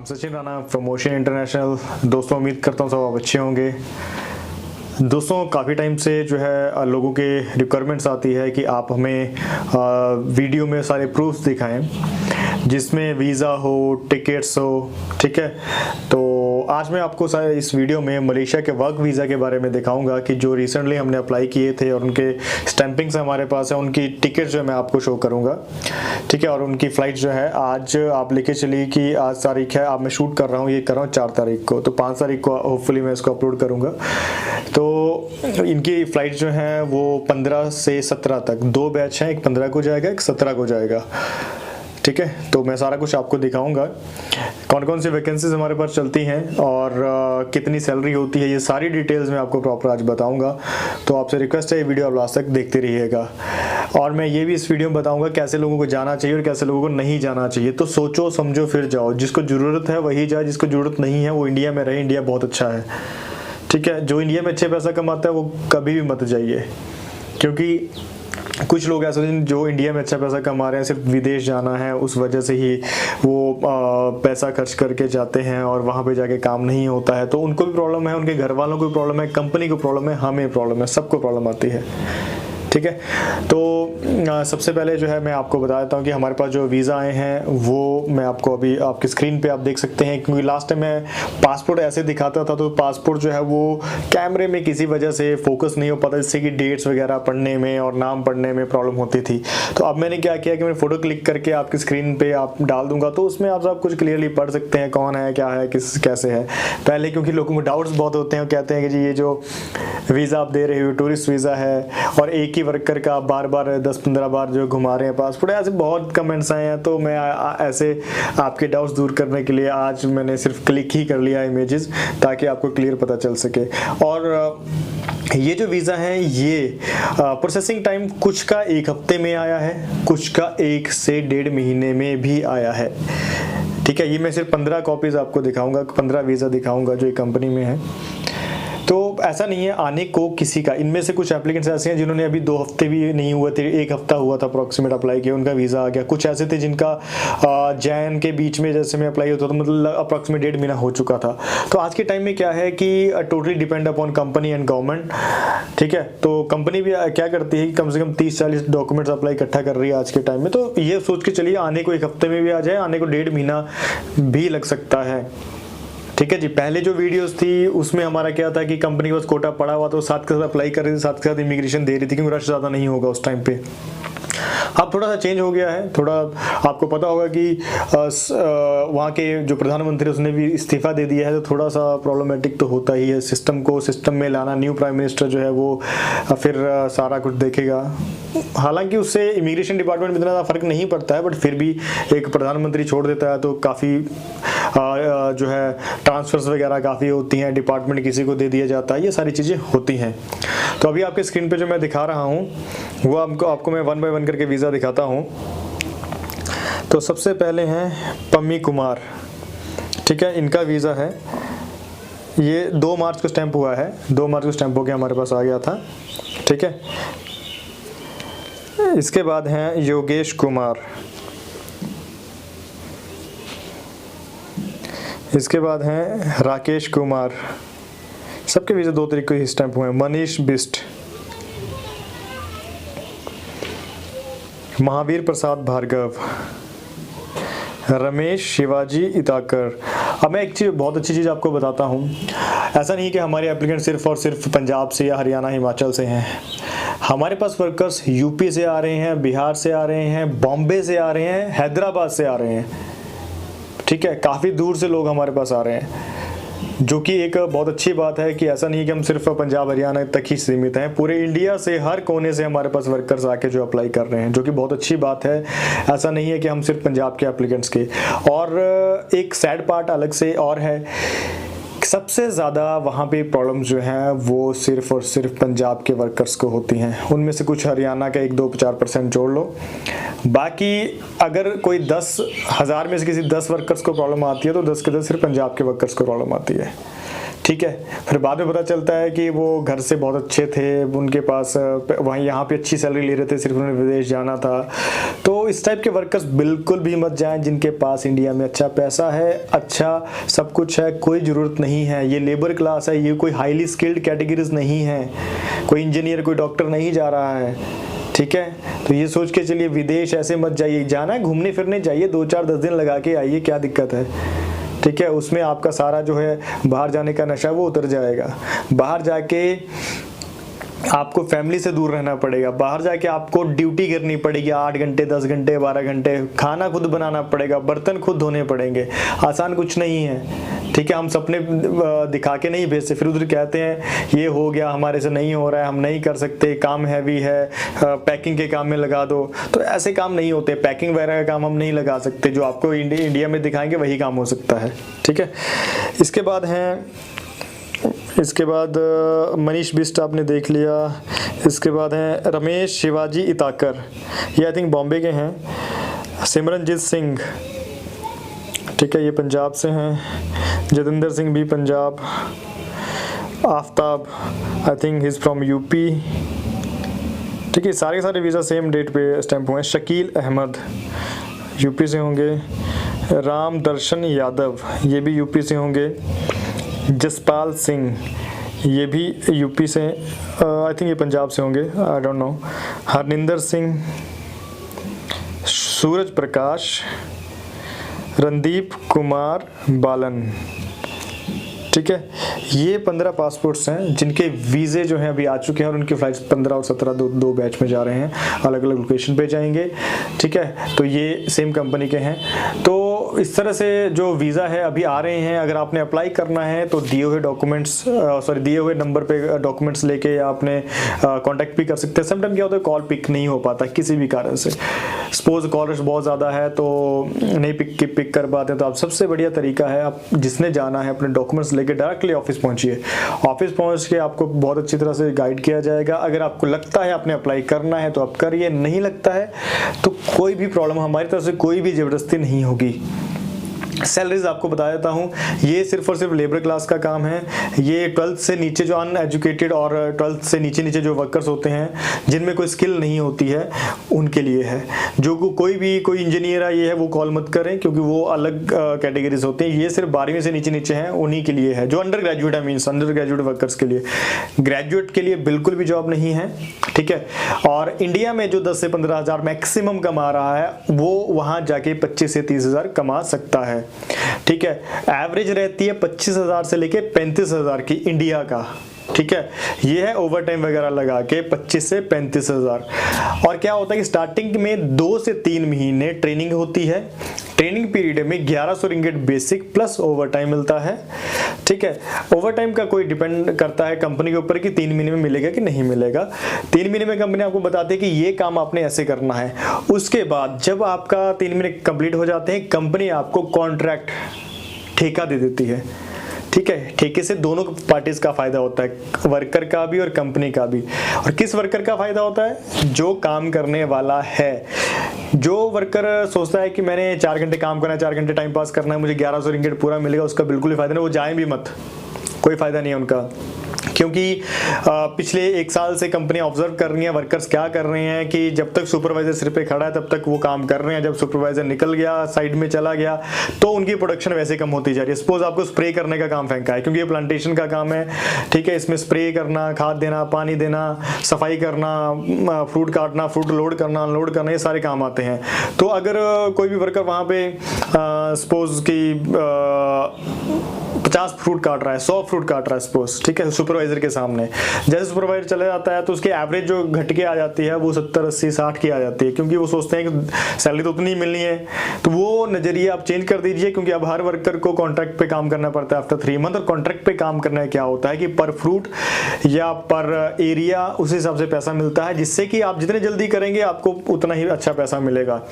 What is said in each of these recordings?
I'm Sachin Rana from ocean international. दोस्तों, उम्मीद करता हूँ सब आप अच्छे होंगे। दोस्तों, काफ़ी टाइम से जो है लोगों के रिक्वायरमेंट्स आती है कि आप हमें वीडियो में सारे प्रूफ्स दिखाएं जिसमें वीज़ा हो, टिकट्स हो। ठीक है, तो आज मैं आपको इस वीडियो में मलेशिया के वर्क वीज़ा के बारे में दिखाऊंगा कि जो रिसेंटली हमने अप्लाई किए थे और उनके स्टैंपिंग्स हमारे पास है, उनकी टिकट जो है मैं आपको शो करूंगा। ठीक है, और उनकी फ़्लाइट जो है आज आप लेके चलिए कि आज तारीख है, आप मैं शूट कर रहा हूँ, ये कर रहा हूँ 4 तारीख को, तो 5 तारीख को होपफुली मैं इसको अपलोड करूँगा। तो इनकी फ़्लाइट जो है वो 15 से 17 तक 2 बैच हैं, एक 15 को जाएगा, एक 17 को जाएगा। ठीक है, तो मैं सारा कुछ आपको दिखाऊंगा, कौन कौन सी वैकेंसीज हमारे पास चलती हैं और कितनी सैलरी होती है, ये सारी डिटेल्स मैं आपको प्रॉपर आज बताऊंगा। तो आपसे रिक्वेस्ट है ये वीडियो आप लास्ट तक देखते रहिएगा। और मैं ये भी इस वीडियो में बताऊंगा कैसे लोगों को जाना चाहिए और कैसे लोगों को नहीं जाना चाहिए। तो सोचो समझो फिर जाओ, जिसको ज़रूरत है वही जाए, जिसको ज़रूरत नहीं है वो इंडिया में रहे, इंडिया बहुत अच्छा है। ठीक है, जो इंडिया में अच्छे पैसा कमाता है वो कभी भी मत जाइए, क्योंकि कुछ लोग ऐसे हैं जो इंडिया में अच्छा पैसा कमा रहे हैं, सिर्फ विदेश जाना है उस वजह से ही वो पैसा खर्च करके जाते हैं और वहाँ पे जाके काम नहीं होता है। तो उनको भी प्रॉब्लम है, उनके घर वालों को भी प्रॉब्लम है, कंपनी को प्रॉब्लम है, हमें प्रॉब्लम है, सबको प्रॉब्लम आती है। ठीक है, तो सबसे पहले जो है मैं आपको बता देता हूँ कि हमारे पास जो वीज़ा आए हैं वो मैं आपको अभी आपकी स्क्रीन पे आप देख सकते हैं। क्योंकि लास्ट टाइम मैं पासपोर्ट ऐसे दिखाता था तो पासपोर्ट जो है वो कैमरे में किसी वजह से फोकस नहीं हो पाता, जिससे कि डेट्स वगैरह पढ़ने में और नाम पढ़ने में प्रॉब्लम होती थी। तो अब मैंने क्या किया कि मैं फ़ोटो क्लिक करके आपकी स्क्रीन पर आप डाल दूँगा, तो उसमें आप सब कुछ क्लियरली पढ़ सकते हैं कौन है, क्या है, किस कैसे है। पहले क्योंकि लोगों को डाउट्स बहुत होते हैं, कहते हैं कि जी ये जो वीज़ा आप दे रहे हो टूरिस्ट वीज़ा है और एक ही वर्कर का आप बार बार 10-15 बार जो घुमा रहे हैं पासपोर्ट, ऐसे बहुत कमेंट्स आए हैं। तो मैं ऐसे आपके डाउट्स दूर करने के लिए आज मैंने सिर्फ क्लिक ही कर लिया इमेजेस, ताकि आपको क्लियर पता चल सके। और ये जो वीज़ा है ये प्रोसेसिंग टाइम कुछ का 1 हफ्ते में आया है, कुछ का 1 से 1.5 महीने में भी आया है। ठीक है, ये मैं सिर्फ 15 कॉपीज़ आपको दिखाऊंगा, 15 वीज़ा दिखाऊंगा जो एक कंपनी में है। तो ऐसा नहीं है आने को किसी का, इनमें से कुछ एप्लीकेंट्स ऐसे हैं जिन्होंने अभी 2 हफ्ते भी नहीं हुए थे, 1 हफ्ता हुआ था अप्रॉक्सीमेट अप्लाई किया, उनका वीज़ा आ गया। कुछ ऐसे थे जिनका जैन के बीच में जैसे में अप्लाई होता था, मतलब अप्रॉक्सीमेट 1.5 महीना हो चुका था। तो आज के टाइम में क्या है कि totally depend upon company and government. ठीक है, तो कंपनी भी क्या करती है कि कम से कम 30-40 डॉक्यूमेंट्स अप्लाई इकट्ठा कर रही है आज के टाइम में। तो ये सोच के चलिए आने को 1 हफ्ते में भी आ जाए, आने को 1.5 महीना भी लग सकता है। ठीक है जी, पहले जो वीडियोस थी उसमें हमारा क्या था कि कंपनी के पास कोटा पड़ा हुआ तो साथ के साथ अप्लाई कर रही थी, साथ के साथ इमिग्रेशन दे रही थी, क्योंकि रश ज़्यादा नहीं होगा उस टाइम पे। अब थोड़ा सा चेंज हो गया है, थोड़ा आपको पता होगा कि वहाँ के जो प्रधानमंत्री उसने भी इस्तीफा दे दिया है, तो थोड़ा सा प्रॉब्लमेटिक तो होता ही है। सिस्टम को सिस्टम में लाना, न्यू प्राइम मिनिस्टर जो है वो फिर सारा कुछ देखेगा। हालांकि उससे इमिग्रेशन डिपार्टमेंट में इतना ज़्यादा फर्क नहीं पड़ता है, बट फिर भी एक प्रधानमंत्री छोड़ देता है तो काफ़ी जो है ट्रांसफर्स वगैरह काफ़ी होती हैं, डिपार्टमेंट किसी को दे दिया जाता है, ये सारी चीज़ें होती हैं। तो अभी आपके स्क्रीन पे जो मैं दिखा रहा हूँ वो आपको मैं 1 बाय 1 करके वीज़ा दिखाता हूँ। तो सबसे पहले हैं पम्मी कुमार। ठीक है, इनका वीज़ा है, ये 2 मार्च को स्टैंप हुआ है, 2 मार्च को स्टैंप होकर हमारे पास आ गया था। ठीक है, इसके बाद हैं योगेश कुमार, इसके बाद हैं राकेश कुमार, सबके वीज़ा 2 तारीख को ही स्टैंप हुए हैं। मनीष बिस्ट, महावीर प्रसाद भार्गव, रमेश शिवाजी इताकर। अब मैं एक चीज़, बहुत अच्छी चीज़ आपको बताता हूँ, ऐसा नहीं कि हमारे एप्लीकेंट सिर्फ और सिर्फ पंजाब से या हरियाणा हिमाचल से हैं। हमारे पास वर्कर्स यूपी से आ रहे हैं, बिहार से आ रहे हैं, बॉम्बे से आ रहे हैं, हैदराबाद से आ रहे हैं। ठीक है, काफ़ी दूर से लोग हमारे पास आ रहे हैं, जो कि एक बहुत अच्छी बात है कि ऐसा नहीं है कि हम सिर्फ पंजाब हरियाणा तक ही सीमित हैं, पूरे इंडिया से हर कोने से हमारे पास वर्कर्स आके जो अप्लाई कर रहे हैं, जो कि बहुत अच्छी बात है। ऐसा नहीं है कि हम सिर्फ पंजाब के एप्लीकेंट्स के। और एक सैड पार्ट अलग से और है, सबसे ज़्यादा वहाँ पे प्रॉब्लम जो है वो सिर्फ और सिर्फ पंजाब के वर्कर्स को होती हैं। उनमें से कुछ हरियाणा का 1-2-4% जोड़ लो, बाकी अगर कोई 10,000 में से किसी 10 वर्कर्स को प्रॉब्लम आती है तो 10 के 10 सिर्फ पंजाब के वर्कर्स को प्रॉब्लम आती है। ठीक है। फिर बाद में पता चलता है कि वो घर से बहुत अच्छे थे, उनके पास वहीं यहाँ पे अच्छी सैलरी ले रहे थे, सिर्फ उन्हें विदेश जाना था। तो इस टाइप के वर्कर्स बिल्कुल भी मत जाएं जिनके पास इंडिया में अच्छा पैसा है, अच्छा सब कुछ है, कोई ज़रूरत नहीं है। ये लेबर क्लास है, ये कोई हाईली स्किल्ड कैटेगरीज नहीं है, कोई इंजीनियर कोई डॉक्टर नहीं जा रहा है, ठीक है। तो ये सोच के चलिए विदेश ऐसे मत जाइए, जाना है घूमने फिरने जाइए, 2-4-10 दिन लगा के आइए, क्या दिक्कत है, ठीक है। उसमें आपका सारा जो है बाहर जाने का नशा वो उतर जाएगा। बाहर जाके आपको फैमिली से दूर रहना पड़ेगा, बाहर जाके आपको ड्यूटी करनी पड़ेगी 8 घंटे 10 घंटे 12 घंटे, खाना खुद बनाना पड़ेगा, बर्तन खुद धोने पड़ेंगे, आसान कुछ नहीं है, ठीक है। हम सपने दिखा के नहीं भेजते, फिर उधर कहते हैं ये हो गया, हमारे से नहीं हो रहा है, हम नहीं कर सकते, काम हैवी है, पैकिंग के काम में लगा दो। तो ऐसे काम नहीं होते, पैकिंग वगैरह का काम हम नहीं लगा सकते, जो आपको इंडिया में दिखाएंगे वही काम हो सकता है, ठीक है। इसके बाद मनीष बिष्ट आपने देख लिया। इसके बाद हैं रमेश शिवाजी इताकर, ये आई थिंक बॉम्बे के हैं। सिमरनजीत सिंह, ठीक है, ये पंजाब से हैं। जतिंदर सिंह भी Punjab. Aftab, I think he is from UP, ठीक है। सारे के सारे वीज़ा सेम डेट पे स्टैंप हुए हैं। शकील अहमद यूपी से होंगे। राम दर्शन यादव, ये भी यूपी से होंगे। जसपाल सिंह, ये भी यूपी से, आई थिंक ये पंजाब से होंगे, I don't know. हरनिंदर Singh, Suraj Prakash, Randeep Kumar बालन, ठीक है। ये 15 पासपोर्ट्स हैं जिनके वीज़े जो हैं अभी आ चुके हैं और उनकी फ्लाइट्स 15 और 17 दो बैच में जा रहे हैं, अलग अलग लोकेशन पे जाएंगे, ठीक है। तो ये सेम कंपनी के हैं। तो इस तरह से जो वीज़ा है अभी आ रहे हैं, अगर आपने अप्लाई करना है तो दिए हुए डॉक्यूमेंट्स दिए हुए नंबर पे डॉक्यूमेंट्स लेके आपने कांटेक्ट भी कर सकते हैं। समटाइम क्या होता है, कॉल पिक नहीं हो पाता किसी भी कारण से, सपोज कॉल रश बहुत ज़्यादा है तो नहीं पिक कर पाते, तो आप सबसे बढ़िया तरीका है, आप जिसने जाना है अपने डॉक्यूमेंट्स लेके डायरेक्टली ऑफिस पहुंचिए। ऑफिस पहुंच के आपको बहुत अच्छी तरह से गाइड किया जाएगा। अगर आपको लगता है आपने अप्लाई करना है तो आप करिए, नहीं लगता है तो कोई भी प्रॉब्लम, हमारी तरफ से कोई भी ज़बरदस्ती नहीं होगी। सैलरीज आपको बता देता हूँ, ये सिर्फ और सिर्फ लेबर क्लास का काम है। ये 12th से नीचे जो अनएजुकेटेड और 12th से नीचे जो वर्कर्स होते हैं जिनमें कोई स्किल नहीं होती है उनके लिए है। जो कोई इंजीनियर है ये है वो कॉल मत करें, क्योंकि वो अलग कैटेगरीज होती हैं। ये सिर्फ 12वीं से नीचे हैं, उन्हीं के लिए है। जो अंडर ग्रेजुएट है, मीन्स अंडर ग्रेजुएट वर्कर्स के लिए, ग्रेजुएट के लिए बिल्कुल भी जॉब नहीं है, ठीक है। और इंडिया में जो 10 से 15 हज़ार मैक्सिमम कमा रहा है वो वहाँ जाके 25 से 30 हज़ार कमा सकता है, ठीक है। एवरेज रहती है 25,000 से लेके 35,000 की इंडिया का, ठीक है। ये है ओवर टाइम वगैरह लगा के 25 से 35,000। और क्या होता है कि स्टार्टिंग में 2 से 3 महीने ट्रेनिंग होती है। ट्रेनिंग पीरियड में 1100 ringgit basic plus over time मिलता है, ठीक है। ओवर टाइम का कोई डिपेंड करता है कंपनी के ऊपर कि 3 महीने में मिलेगा कि नहीं मिलेगा। 3 महीने में कंपनी आपको बताती है कि ये काम आपने ऐसे करना है। उसके बाद जब आपका 3 महीने कंप्लीट हो जाते हैं, कंपनी आपको कॉन्ट्रैक्ट ठेका दे देती है, ठीक है। ठेके से दोनों पार्टीज का फायदा होता है, वर्कर का भी और कंपनी का भी। और किस वर्कर का फायदा होता है? जो काम करने वाला है। जो वर्कर सोचता है कि मैंने 4 घंटे काम करना है, 4 घंटे टाइम पास करना है, मुझे 1100 रिंगिट पूरा मिलेगा, उसका बिल्कुल ही फायदा नहीं, वो जाए भी मत, कोई फायदा नहीं है उनका। क्योंकि पिछले 1 साल से कंपनियां ऑब्जर्व कर रही हैं वर्कर्स क्या कर रहे हैं कि जब तक सुपरवाइजर सिर पे खड़ा है तब तक वो काम कर रहे हैं, जब सुपरवाइजर निकल गया, साइड में चला गया, तो उनकी प्रोडक्शन वैसे कम होती जा रही है। सपोज आपको स्प्रे करने का काम फेंका है, क्योंकि ये प्लांटेशन का काम है, ठीक है। इसमें स्प्रे करना, खाद देना, पानी देना, सफाई करना, फ्रूट काटना, फ्रूट लोड करना, अनलोड करना, ये सारे काम आते हैं। तो अगर कोई भी वर्कर वहाँ पे सपोज की 50 फ्रूट काट रहा है, 100 फ्रूट काट रहा है सपोज, ठीक है, सुपरवाइजर के सामने, जैसे सुपरवाइजर चला जाता है तो उसकी एवरेज जो घट के आ जाती है वो 70, 80, 60 की आ जाती है, क्योंकि वो सोचते हैं कि सैलरी तो उतनी मिलनी है। तो वो नजरिया आप चेंज कर दीजिए, क्योंकि अब हर वर्कर को कॉन्ट्रैक्ट पे काम करना पड़ता है आफ्टर 3 मंथ। और कॉन्ट्रैक्ट पे काम करना क्या होता है कि पर फ्रूट या पर एरिया उस हिसाब से पैसा मिलता है, जिससे कि आप जितने जल्दी करेंगे आपको उतना ही अच्छा पैसा मिलेगा।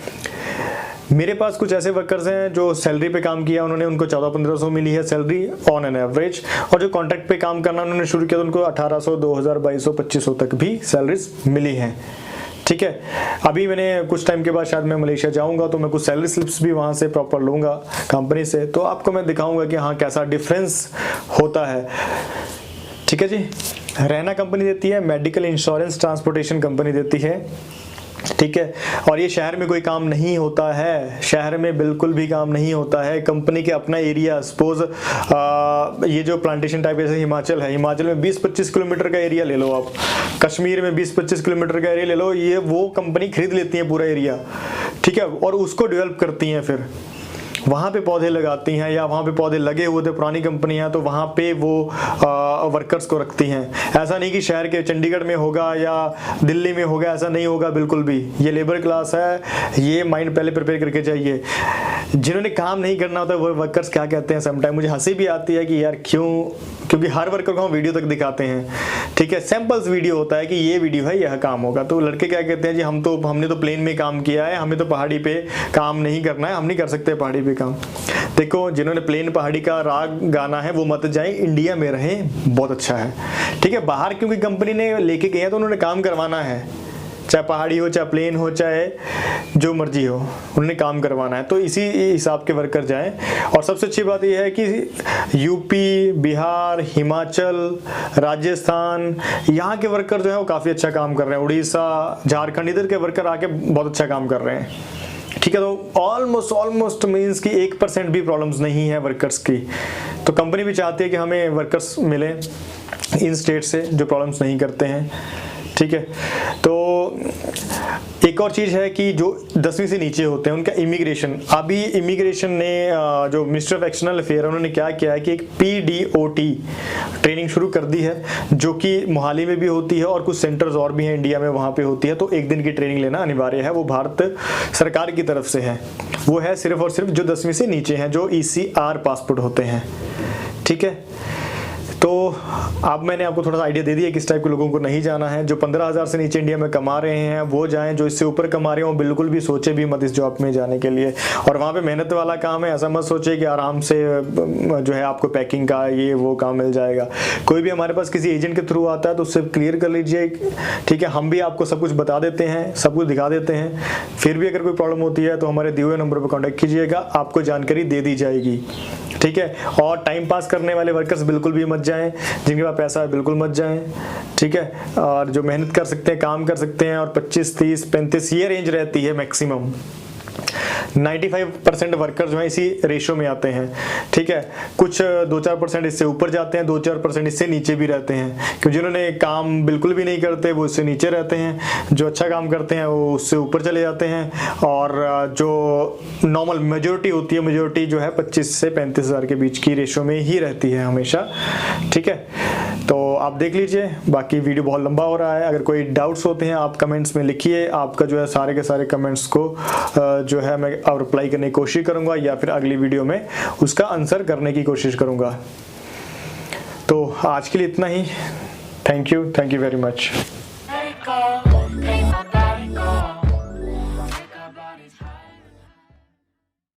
मेरे पास कुछ ऐसे वर्कर्स हैं जो सैलरी पे काम किया, उन्होंने उनको 1400-1500 मिली है सैलरी ऑन एन एवरेज, और जो कॉन्ट्रैक्ट पे काम करना उन्होंने शुरू किया तो उनको 1800, 2000, 2200, 2500 तक भी सैलरीज मिली हैं, ठीक है। अभी मैंने कुछ टाइम के बाद शायद मैं मलेशिया जाऊंगा तो मैं कुछ सैलरी स्लिप्स भी वहाँ से प्रॉपर लूँगा कंपनी से, तो आपको मैं दिखाऊंगा कि हाँ कैसा डिफरेंस होता है। ठीक है जी। रहना कंपनी देती है, मेडिकल इंश्योरेंस ट्रांसपोर्टेशन कंपनी देती है, ठीक है। और ये शहर में कोई काम नहीं होता है, शहर में बिल्कुल भी काम नहीं होता है। कंपनी के अपना एरिया, सपोज ये जो प्लांटेशन टाइप जैसे हिमाचल है, हिमाचल में 20-25 किलोमीटर का एरिया ले लो आप, कश्मीर में 20-25 किलोमीटर का एरिया ले लो, ये वो कंपनी खरीद लेती है पूरा एरिया, ठीक है, और उसको डेवलप करती हैं, फिर वहाँ पे पौधे लगाती हैं, या वहाँ पे पौधे लगे हुए थे पुरानी कंपनियाँ तो वहाँ पे वो वर्कर्स को रखती हैं। ऐसा नहीं कि शहर के चंडीगढ़ में होगा या दिल्ली में होगा, ऐसा नहीं होगा बिल्कुल भी। ये लेबर क्लास है, ये माइंड पहले प्रिपेयर करके जाइए। जिन्होंने काम नहीं करना होता वो वर्कर्स क्या कहते हैं, समटाइम मुझे हंसी भी आती है कि यार क्यों, क्योंकि हर वर्कर को हम वीडियो तक दिखाते हैं, ठीक है, सैंपल्स वीडियो होता है कि ये वीडियो है, यह काम होगा, तो लड़के क्या कहते हैं जी हमने तो प्लेन में काम किया है, हमें तो पहाड़ी पे काम नहीं करना है, हम नहीं कर सकते पहाड़ी पे काम। देखो, जिन्होंने प्लेन पहाड़ी का राग गाना है वो मत जाए, इंडिया में रहें, बहुत अच्छा है, ठीक है। बाहर क्योंकि कंपनी ने लेके गए हैं तो उन्होंने काम करवाना है, चाहे पहाड़ी हो, चाहे प्लेन हो, चाहे जो मर्जी हो, उन्होंने काम करवाना है, तो इसी हिसाब के वर्कर जाएं। और सबसे अच्छी बात यह है कि यूपी, बिहार, हिमाचल, राजस्थान, यहाँ के वर्कर जो है वो काफ़ी अच्छा काम कर रहे हैं, उड़ीसा, झारखंड, इधर के वर्कर आके बहुत अच्छा काम कर रहे हैं, ठीक है। तो ऑलमोस्ट मीन्स कि 1% भी प्रॉब्लम्स नहीं है वर्कर्स की। तो कंपनी भी चाहती है कि हमें वर्कर्स मिले इन स्टेट से जो प्रॉब्लम्स नहीं करते हैं, ठीक है। तो एक और चीज़ है कि जो 10वीं से नीचे होते हैं उनका इमिग्रेशन, अभी इमिग्रेशन ने जो मिनिस्टर ऑफ एक्सटर्नल अफेयर उन्होंने क्या किया है कि एक PDOT ट्रेनिंग शुरू कर दी है, जो कि मोहाली में भी होती है और कुछ सेंटर्स और भी हैं इंडिया में, वहाँ पे होती है। तो एक दिन की ट्रेनिंग लेना अनिवार्य है, वो भारत सरकार की तरफ से है, वो है सिर्फ और सिर्फ जो 10वीं से नीचे हैं, जो ECR पासपोर्ट होते हैं, ठीक है। तो अब मैंने आपको थोड़ा सा आइडिया दे दिया किस टाइप के लोगों को नहीं जाना है। जो 15,000 से नीचे इंडिया में कमा रहे हैं वो जाएं, जो इससे ऊपर कमा रहे हो बिल्कुल भी सोचे भी मत इस जॉब में जाने के लिए। और वहाँ पे मेहनत वाला काम है, ऐसा मत सोचे कि आराम से जो है आपको पैकिंग का ये वो काम मिल जाएगा। कोई भी हमारे पास किसी एजेंट के थ्रू आता है तो उससे क्लियर कर लीजिए, ठीक है। हम भी आपको सब कुछ बता देते हैं, सब कुछ दिखा देते हैं। फिर भी अगर कोई प्रॉब्लम होती है तो हमारे दिए हुए नंबर पर कॉन्टैक्ट कीजिएगा, आपको जानकारी दे दी जाएगी, ठीक है। और टाइम पास करने वाले वर्कर्स बिल्कुल भी मत जाएं, जिनके पास पैसा है बिल्कुल मत जाएं, ठीक है। और जो मेहनत कर सकते हैं, काम कर सकते हैं, और 25, 30, 35 ये रेंज रहती है मैक्सिमम। 95% वर्कर जो है इसी रेशो में आते हैं, ठीक है। कुछ 2-4% इससे ऊपर जाते हैं, 2-4% इससे नीचे भी रहते हैं, क्योंकि जिन्होंने काम बिल्कुल भी नहीं करते वो इससे नीचे रहते हैं, जो अच्छा काम करते हैं वो उससे ऊपर चले जाते हैं। और जो नॉर्मल मेजोरिटी होती है, मेजोरिटी जो है 25 से 35 हज़ार के बीच की रेशो में ही रहती है हमेशा, ठीक है। तो आप देख लीजिए, बाकी वीडियो बहुत लंबा हो रहा है। अगर कोई डाउट्स होते हैं आप कमेंट्स में लिखिए, आपका जो है सारे के सारे कमेंट्स को जो है मैं अब रिप्लाई करने की कोशिश करूंगा, या फिर अगली वीडियो में उसका आंसर करने की कोशिश करूंगा। तो आज के लिए इतना ही। Thank you very much.